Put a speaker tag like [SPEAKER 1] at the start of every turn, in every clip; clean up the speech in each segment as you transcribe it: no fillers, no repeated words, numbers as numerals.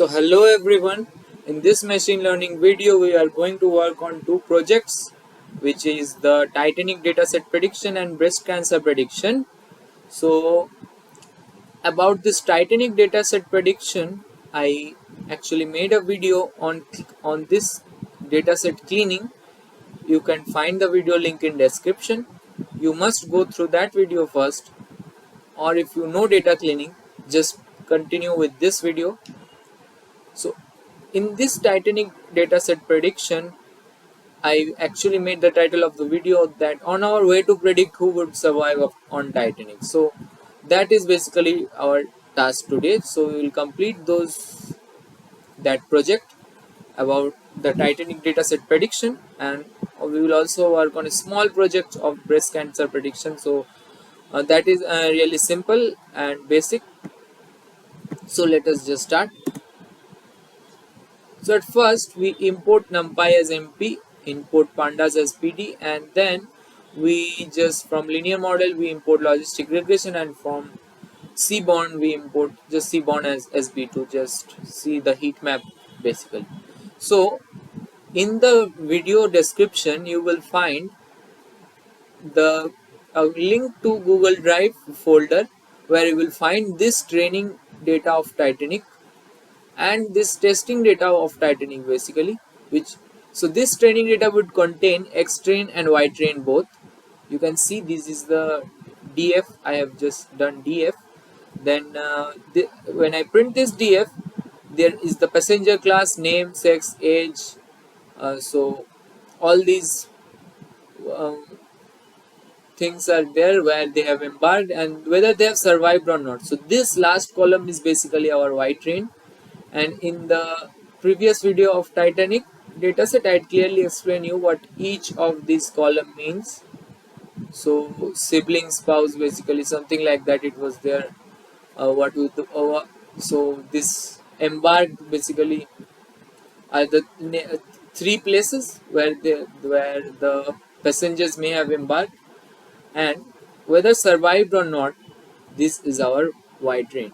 [SPEAKER 1] So hello everyone, in this machine learning video we are going to work on two projects, which is the Titanic Dataset prediction and breast cancer prediction. So about this Titanic Dataset prediction, I actually made a video on this dataset cleaning. You can find the video link in description. You must go through that video first, or if you know data cleaning, just continue with this video. So in this Titanic dataset prediction, I actually made the title of the video that on our way to predict who would survive on Titanic. So that is basically our task today. So we will complete that project about the Titanic dataset prediction, and we will also work on a small project of breast cancer prediction. So that is really simple and basic. So let us just start. So at first we import numpy as MP, import pandas as PD, and then we just from linear model we import logistic regression, and from Seaborn we import just Seaborn as SB to just see the heat map basically. So in the video description you will find the link to Google Drive folder where you will find this training data of Titanic and this testing data of Titanic basically, so this training data would contain X train and Y train both. You can see this is the DF. I have just done DF. Then when I print this DF, there is the passenger class, name, sex, age. So all these um, things are there where they have embarked and whether they have survived or not. So this last column is basically our Y train. And in the previous video of Titanic dataset, I had clearly explained you what each of these column means. So sibling, spouse, basically something like that. It was there. So this embarked basically are the three places where the passengers may have embarked, and whether survived or not. This is our Y train.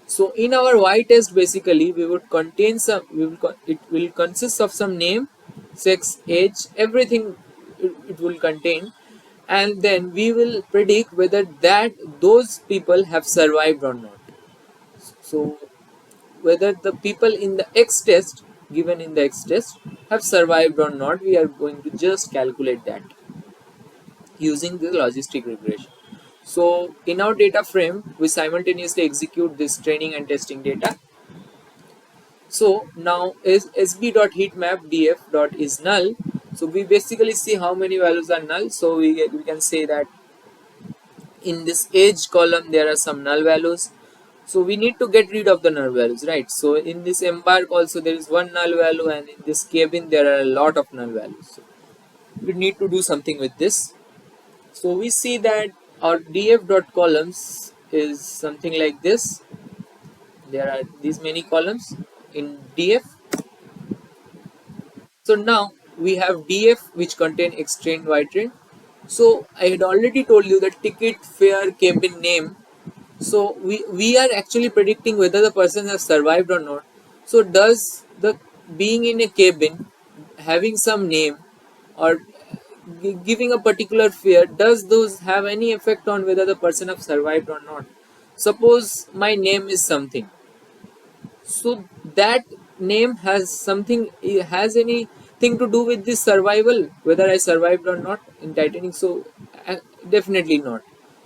[SPEAKER 1] So in our Y test basically we would contain it will consist of some name, sex, age, everything it will contain, and then we will predict whether those people have survived or not. So whether the people in the X test given in the X test have survived or not, we are going to just calculate that using the logistic regression. So in our data frame, we simultaneously execute this training and testing data. So now is sb.heatmap df is null. So we basically see how many values are null. So we can say that in this age column there are some null values. So we need to get rid of the null values, right? So in this embark also there is one null value, and in this cabin there are a lot of null values. So we need to do something with this. So we see that our df.columns is something like this. There are these many columns in df. So now we have df which contain X train, Y train. So I had already told you that ticket, fare, cabin, name. So we are actually predicting whether the person has survived or not. So does the being in a cabin, having some name, or giving a particular fare, does those have any effect on whether the person have survived or not? Suppose my name is something, so that name has anything to do with this survival, whether I survived or not in Titanic? So definitely not.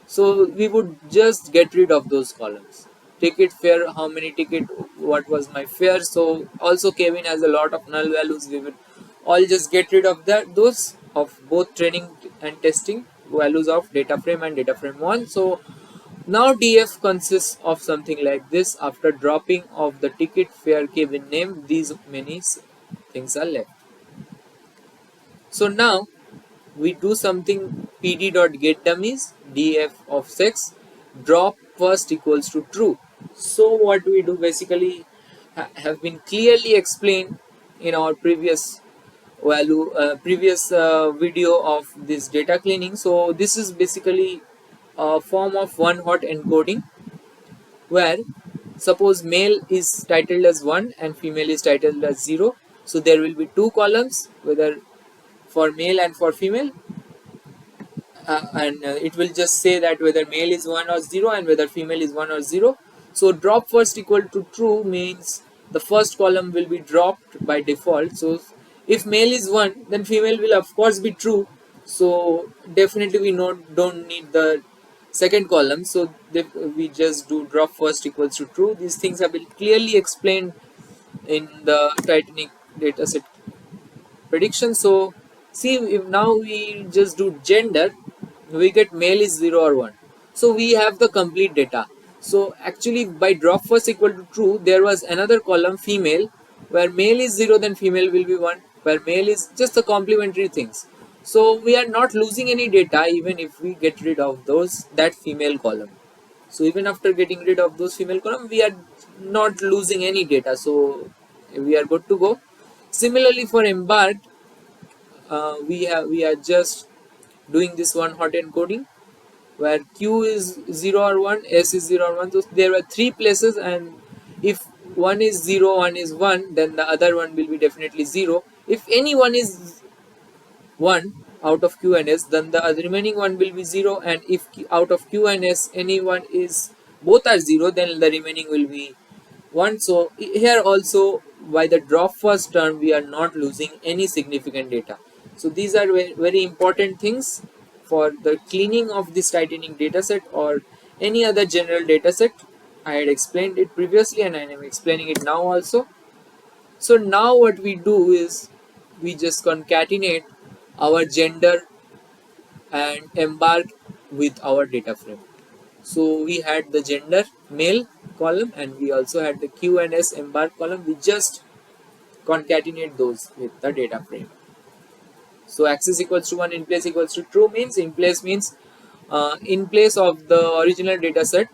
[SPEAKER 1] So we would just get rid of those columns. Ticket, fare, how many ticket, what was my fare. So also Kevin has a lot of null values. We would all just get rid of those of both training and testing values of data frame and data frame 1. So now df consists of something like this. After dropping of the ticket, fare, cabin, name, these many things are left. So now we do something pd.getDummies, df of sex, drop first equals to true. So what we do basically have been clearly explained in our previous video of this data cleaning. So this is basically a form of one hot encoding where suppose male is titled as 1 and female is titled as 0, so there will be two columns, whether for male and for female, and it will just say that whether male is 1 or 0 and whether female is 1 or 0. So drop first equal to true means the first column will be dropped by default. So if male is 1, then female will of course be true, so definitely we don't need the second column, so we just do drop first equals to true. These things have been clearly explained in the Titanic dataset prediction. So see, if now we just do gender, we get male is 0 or 1, so we have the complete data. So actually by drop first equal to true, there was another column female, where male is 0 then female will be 1, where male is just the complementary things. So we are not losing any data even if we get rid of that female column. So even after getting rid of those female column, we are not losing any data, so we are good to go. Similarly for embarked, we are just doing this one hot encoding, where q is 0 or 1, s is 0 or 1. So there were three places, and if one is 0, one is 1, then the other one will be definitely 0. If any one is 1 out of q and s, then the remaining one will be 0, and if out of q and s any one is both are 0, then the remaining will be 1. So here also by the drop first term we are not losing any significant data. So these are very important things for the cleaning of this Titanic dataset or any other general dataset. I had explained it previously and I am explaining it now also. So now what we do is we just concatenate our gender and embark with our data frame. So we had the gender male column and we also had the Q and S embark column. We just concatenate those with the data frame. So access equals to 1, in place equals to true means in place means in place of the original data set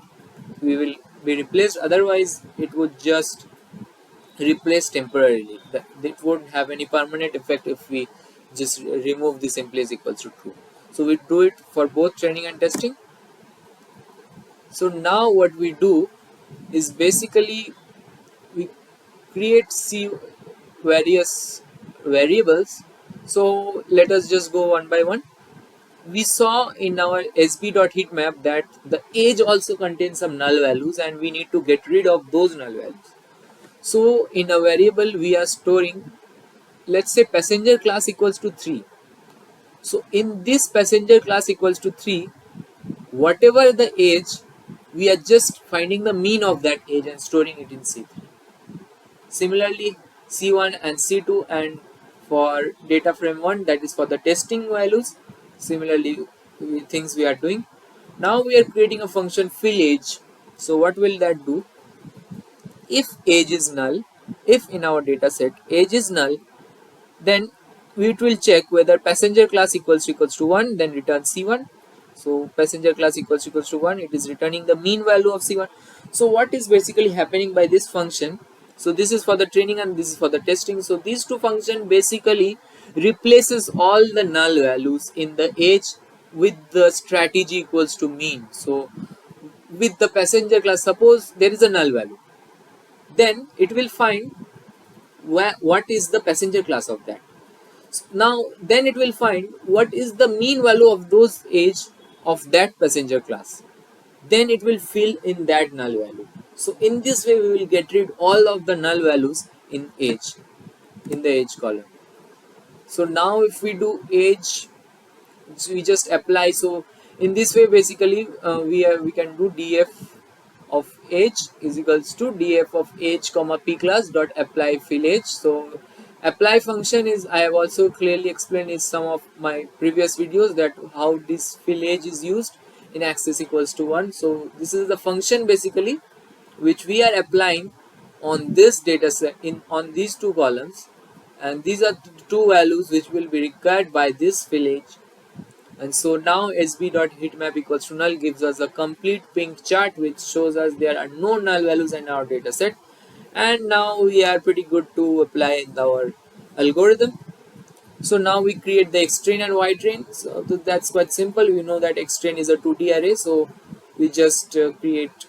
[SPEAKER 1] we will be replaced, otherwise it would just replace temporarily. It won't have any permanent effect if we just remove this in place equals to true. So we do it for both training and testing. So now what we do is basically we create various variables. So let us just go one by one. We saw in our sb.heatmap that the age also contains some null values and we need to get rid of those null values. So in a variable we are storing, let's say passenger class equals to 3. So in this passenger class equals to 3, whatever the age, we are just finding the mean of that age and storing it in C3. Similarly, C1 and C2, and for data frame 1, that is for the testing values. Similarly, things we are doing. Now we are creating a function fill age. So what will that do? If age is null, if in our data set age is null, then it will check whether passenger class equals to 1, then return C1. So passenger class equals to 1, it is returning the mean value of C1. So what is basically happening by this function? So this is for the training and this is for the testing. So these two functions basically replaces all the null values in the age with the strategy equals to mean. So with the passenger class, suppose there is a null value, then it will find what is the passenger class of that. Now then it will find what is the mean value of those age of that passenger class, then it will fill in that null value. So in this way we will get rid all of the null values in age, in the age column. So now if we do age, so we just apply. So in this way basically we can do df of age is equals to df of age comma p class dot apply fill age. So apply function is, I have also clearly explained in some of my previous videos that how this fill age is used in access equals to 1. So this is the function basically which we are applying on this data set on these two columns, and these are the two values which will be required by this fill age. And so now sb.heatmap equals to null gives us a complete pink chart which shows us there are no null values in our data set, and now we are pretty good to apply our algorithm. So now we create the X train and Y train. So that's quite simple. We know that X train is a 2D array, so we just create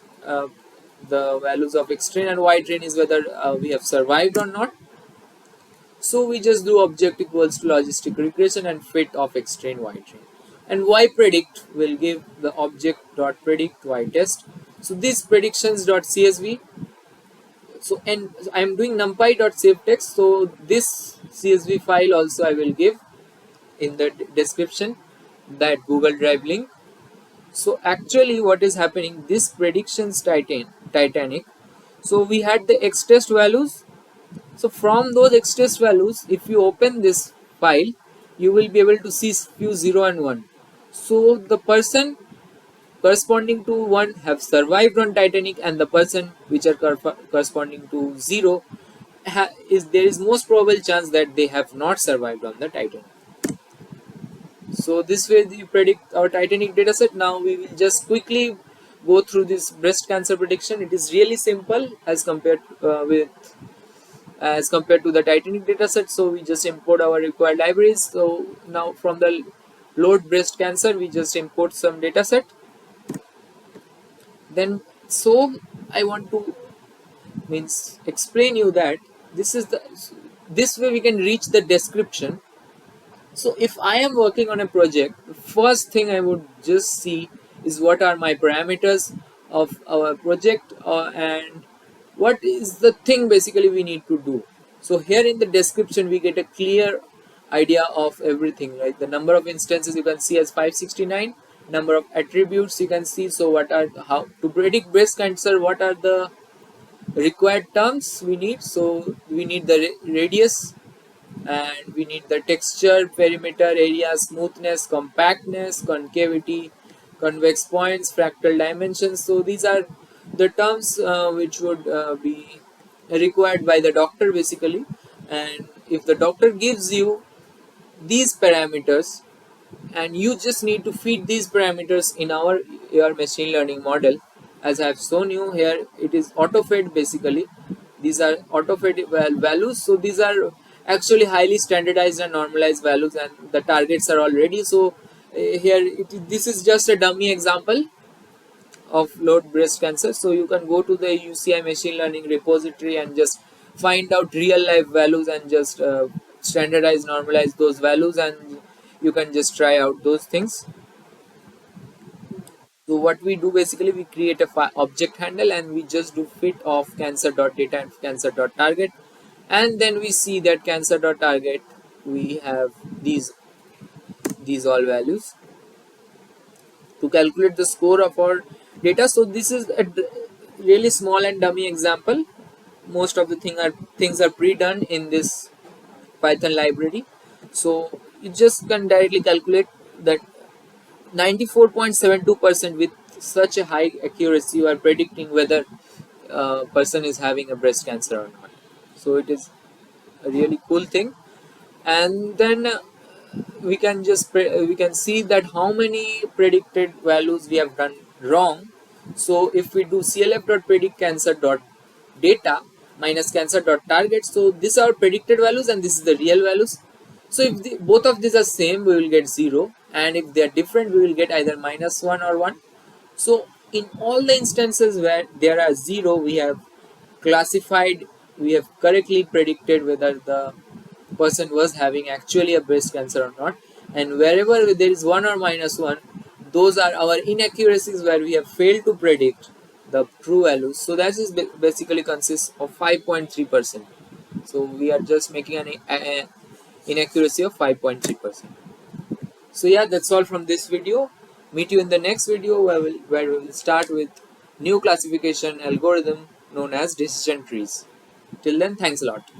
[SPEAKER 1] the values of X train, and Y train is whether we have survived or not. So we just do object equals to logistic regression and fit of X train Y train. And Y predict will give the object dot predict Y test. So this predictions.csv. So and I'm doing numpy dot save text. So this CSV file also I will give in the description, that Google Drive link. So actually what is happening, this predictions Titanic. So we had the X test values. So from those X test values, if you open this file, you will be able to see few 0 and 1. So the person corresponding to 1 have survived on Titanic, and the person which are corresponding to 0 is there is most probable chance that they have not survived on the Titanic. So this way we predict our Titanic dataset. Now we will just quickly go through this breast cancer prediction. It is really simple as compared to the Titanic dataset. So we just import our required libraries. So now from the load breast cancer, we just import some dataset. Then I want to explain you that this way we can reach the description. So if I am working on a project, the first thing I would just see is what are my parameters of our project, and what is the thing basically we need to do. So here in the description we get a clear idea of everything, right? The number of instances you can see as 569, number of attributes you can see. So what are how to predict breast cancer, what are the required terms we need. So we need the radius, and we need the texture, perimeter, area, smoothness, compactness, concavity, convex points, fractal dimensions. So these are the terms which would be required by the doctor basically. And if the doctor gives you these parameters, and you just need to feed these parameters in your machine learning model, as I have shown you here. It is auto fed basically. These are auto fed values. So these are actually highly standardized and normalized values, and the targets are already. So this is just a dummy example of load breast cancer. So you can go to the UCI machine learning repository and just find out real life values, and just standardize, normalize those values, and you can just try out those things. So what we do basically, we create a object handle, and we just do fit of cancer.data and cancer.target, and then we see that cancer.target, we have these all values to calculate the score of our data. So this is a really small and dummy example. Most of the things are pre-done in this Python library. So you just can directly calculate that 94.72% with such a high accuracy you are predicting whether a person is having a breast cancer or not. So it is a really cool thing. And then we can we can see that how many predicted values we have done wrong. So if we do clf.predict cancer.data minus cancer.target, so these are predicted values and this is the real values. So if both of these are same, we will get 0, and if they are different, we will get either -1 or 1. So in all the instances where there are 0, we have classified, we have correctly predicted whether the person was having actually a breast cancer or not. And wherever there is 1 or -1, those are our inaccuracies where we have failed to predict the true values. So that is basically consists of 5.3%. So we are just making an inaccuracy of 5.3%. So yeah, that's all from this video. Meet you in the next video where we will start with new classification algorithm known as decision trees. Till then, thanks a lot.